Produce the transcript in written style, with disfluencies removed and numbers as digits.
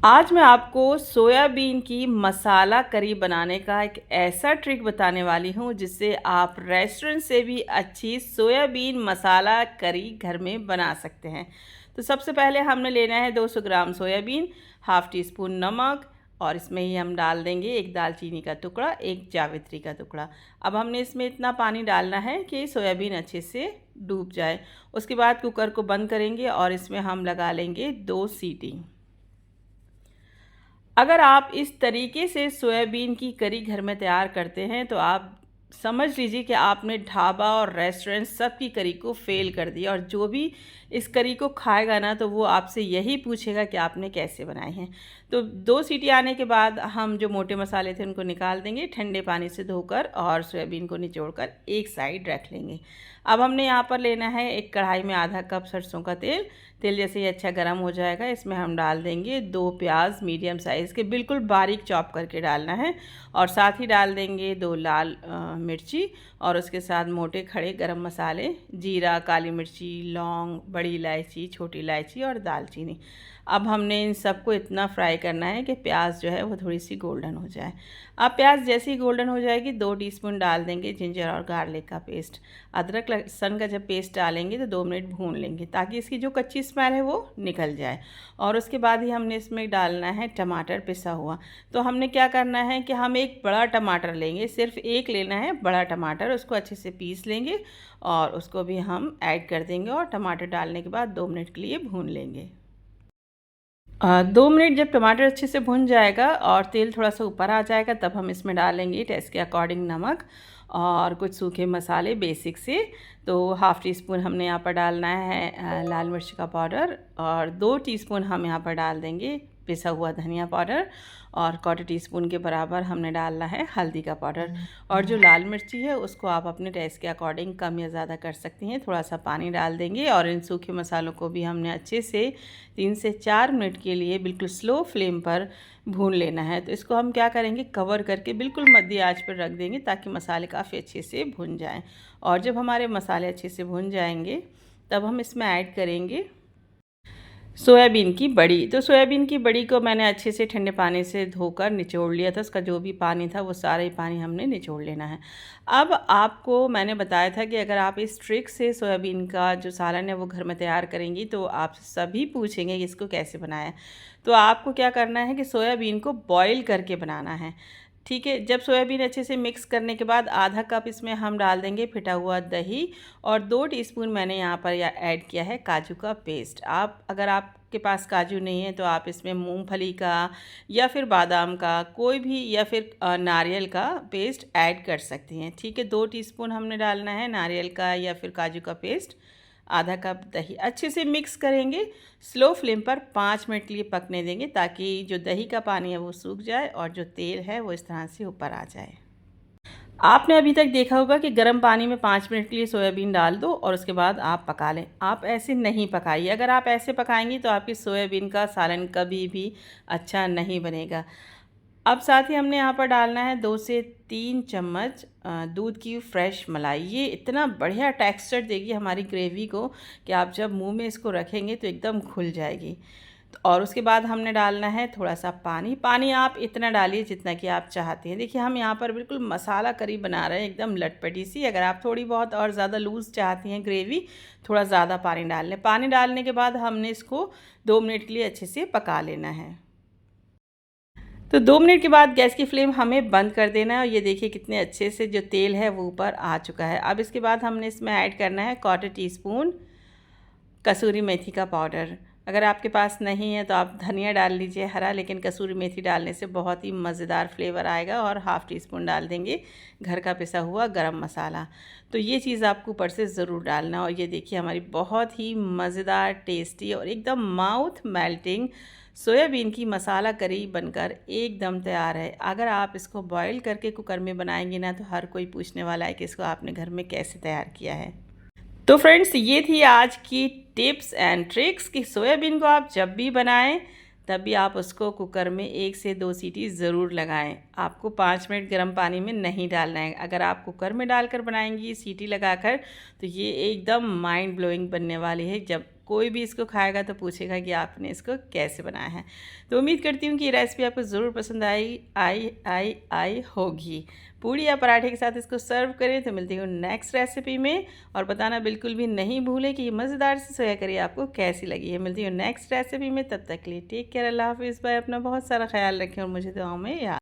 आज मैं आपको सोयाबीन की मसाला करी बनाने का एक ऐसा ट्रिक बताने वाली हूँ जिससे आप रेस्टोरेंट से भी अच्छी सोयाबीन मसाला करी घर में बना सकते हैं। तो सबसे पहले हमने लेना है 200 ग्राम सोयाबीन, हाफ़ टी स्पून नमक और इसमें ही हम डाल देंगे एक दालचीनी का टुकड़ा, एक जावित्री का टुकड़ा। अब हमने इसमें इतना पानी डालना है कि सोयाबीन अच्छे से डूब जाए। उसके बाद कुकर को बंद करेंगे और इसमें हम लगा लेंगे 2 सीटी। अगर आप इस तरीके से सोयाबीन की करी घर में तैयार करते हैं तो आप समझ लीजिए कि आपने ढाबा और रेस्टोरेंट सब की करी को फ़ेल कर दिया, और जो भी इस करी को खाएगा ना तो वो आपसे यही पूछेगा कि आपने कैसे बनाई हैं। तो 2 सीटी आने के बाद हम जो मोटे मसाले थे उनको निकाल देंगे ठंडे पानी से धोकर, और सोयाबीन को निचोड़कर एक साइड रख लेंगे। अब हमने यहाँ पर लेना है एक कढ़ाई में आधा कप सरसों का तेल। तेल जैसे ही अच्छा गर्म हो जाएगा इसमें हम डाल देंगे 2 प्याज मीडियम साइज़ के, बिल्कुल बारीक चॉप करके डालना है, और साथ ही डाल देंगे 2 लाल मिर्ची, और उसके साथ मोटे खड़े गरम मसाले, जीरा, काली मिर्ची, लौंग, बड़ी इलायची, छोटी इलायची और दालचीनी। अब हमने इन सबको इतना फ्राई करना है कि प्याज जो है वो थोड़ी सी गोल्डन हो जाए। अब प्याज जैसे ही गोल्डन हो जाएगी 2 टीस्पून डाल देंगे जिंजर और गार्लिक का पेस्ट। अदरक लहसुन का जब पेस्ट डालेंगे तो 2 मिनट भून लेंगे ताकि इसकी जो कच्ची स्मेल है वो निकल जाए। और उसके बाद ही हमने इसमें डालना है टमाटर पिसा हुआ। तो हमने क्या करना है कि हम एक बड़ा टमाटर लेंगे, सिर्फ एक लेना है बड़ा टमाटर, उसको अच्छे से पीस लेंगे और उसको भी हम ऐड कर देंगे, और टमाटर डालने के बाद 2 मिनट के लिए भून लेंगे। 2 मिनट जब टमाटर अच्छे से भुन जाएगा और तेल थोड़ा सा ऊपर आ जाएगा तब हम इसमें डालेंगे टेस्ट के अकॉर्डिंग नमक और कुछ सूखे मसाले बेसिक से। तो हाफ़ टी स्पून हमने यहाँ पर डालना है लाल मिर्च का पाउडर, और 2 टीस्पून हम यहाँ पर डाल देंगे पिसा हुआ धनिया पाउडर, और 1/4 टीस्पून के बराबर हमने डालना है हल्दी का पाउडर। और जो लाल मिर्ची है उसको आप अपने टेस्ट के अकॉर्डिंग कम या ज़्यादा कर सकती हैं। थोड़ा सा पानी डाल देंगे और इन सूखे मसालों को भी हमने अच्छे से 3 से 4 मिनट के लिए बिल्कुल स्लो फ्लेम पर भून लेना है। तो इसको हम क्या करेंगे, कवर करके बिल्कुल मध्य आंच पर रख देंगे ताकि मसाले काफ़ी अच्छे से भुन जाएं। और जब हमारे मसाले अच्छे से भुन जाएंगे तब हम इसमें ऐड करेंगे सोयाबीन की बड़ी। तो सोयाबीन की बड़ी को मैंने अच्छे से ठंडे पानी से धोकर निचोड़ लिया था, उसका जो भी पानी था वो सारा ही पानी हमने निचोड़ लेना है। अब आपको मैंने बताया था कि अगर आप इस ट्रिक से सोयाबीन का जो सालन है वो घर में तैयार करेंगी तो आप सभी पूछेंगे कि इसको कैसे बनाया। तो आपको क्या करना है कि सोयाबीन को बॉईल करके बनाना है। ठीक है, जब सोयाबीन अच्छे से मिक्स करने के बाद आधा कप इसमें हम डाल देंगे फिटा हुआ दही, और 2 टीस्पून मैंने यहाँ पर ऐड किया है काजू का पेस्ट। आप अगर आपके पास काजू नहीं है तो आप इसमें मूंगफली का या फिर बादाम का कोई भी, या फिर नारियल का पेस्ट ऐड कर सकती हैं। ठीक है, 2 टीस्पून हमने डालना है नारियल का या फिर काजू का पेस्ट, आधा कप दही। अच्छे से मिक्स करेंगे, स्लो फ्लेम पर 5 मिनट के लिए पकने देंगे ताकि जो दही का पानी है वो सूख जाए और जो तेल है वो इस तरह से ऊपर आ जाए। आपने अभी तक देखा होगा कि गर्म पानी में 5 मिनट के लिए सोयाबीन डाल दो और उसके बाद आप पका लें। आप ऐसे नहीं पकाइए, अगर आप ऐसे पकाएंगी तो आपकी सोयाबीन का सालन कभी भी अच्छा नहीं बनेगा। अब साथ ही हमने यहाँ पर डालना है 2 से 3 चम्मच दूध की फ्रेश मलाई। ये इतना बढ़िया टेक्सचर देगी हमारी ग्रेवी को कि आप जब मुंह में इसको रखेंगे तो एकदम घुल जाएगी। और उसके बाद हमने डालना है थोड़ा सा पानी। पानी आप इतना डालिए जितना कि आप चाहते हैं। देखिए हम यहाँ पर बिल्कुल मसाला करी बना रहे हैं, एकदम लटपटी सी। अगर आप थोड़ी बहुत और ज़्यादा लूज़ चाहती हैं ग्रेवी, थोड़ा ज़्यादा पानी डाल लें। पानी डालने के बाद हमने इसको 2 मिनट के लिए अच्छे से पका लेना है। तो 2 मिनट के बाद गैस की फ्लेम हमें बंद कर देना है, और ये देखिए कितने अच्छे से जो तेल है वो ऊपर आ चुका है। अब इसके बाद हमने इसमें ऐड करना है 1/4 टीस्पून कसूरी मेथी का पाउडर। अगर आपके पास नहीं है तो आप धनिया डाल लीजिए हरा, लेकिन कसूरी मेथी डालने से बहुत ही मज़ेदार फ्लेवर आएगा। और हाफ़ टी स्पून डाल देंगे घर का पिसा हुआ गरम मसाला। तो ये चीज़ आपको ऊपर से ज़रूर डालना। और ये देखिए हमारी बहुत ही मज़ेदार, टेस्टी और एकदम माउथ मेल्टिंग सोयाबीन की मसाला करी बनकर एकदम तैयार है। अगर आप इसको बॉईल करके कुकर में बनाएंगे ना तो हर कोई पूछने वाला है कि इसको आपने घर में कैसे तैयार किया है। तो फ्रेंड्स, ये थी आज की टिप्स एंड ट्रिक्स कि सोयाबीन को आप जब भी बनाएं तब भी आप उसको कुकर में 1 से 2 सीटी ज़रूर लगाएं। आपको 5 मिनट गर्म पानी में नहीं डालना है। अगर आप कुकर में डालकर बनाएंगी सीटी लगाकर तो ये एकदम माइंड ब्लोइंग बनने वाली है। जब कोई भी इसको खाएगा तो पूछेगा कि आपने इसको कैसे बनाया है। तो उम्मीद करती हूँ कि ये रेसिपी आपको ज़रूर पसंद आई होगी। पूड़ी या पराठे के साथ इसको सर्व करें। तो मिलती हूँ नेक्स्ट रेसिपी में, और बताना बिल्कुल भी नहीं भूलें कि ये मज़ेदार सी सोया करी आपको कैसी लगी है। मिलती हूँ नेक्स्ट रेसिपी में, तब तक के लिए टेक केयर, अल्लाह हाफ़िज़, बाय। अपना बहुत सारा ख्याल रखें और मुझे दुआओं में याद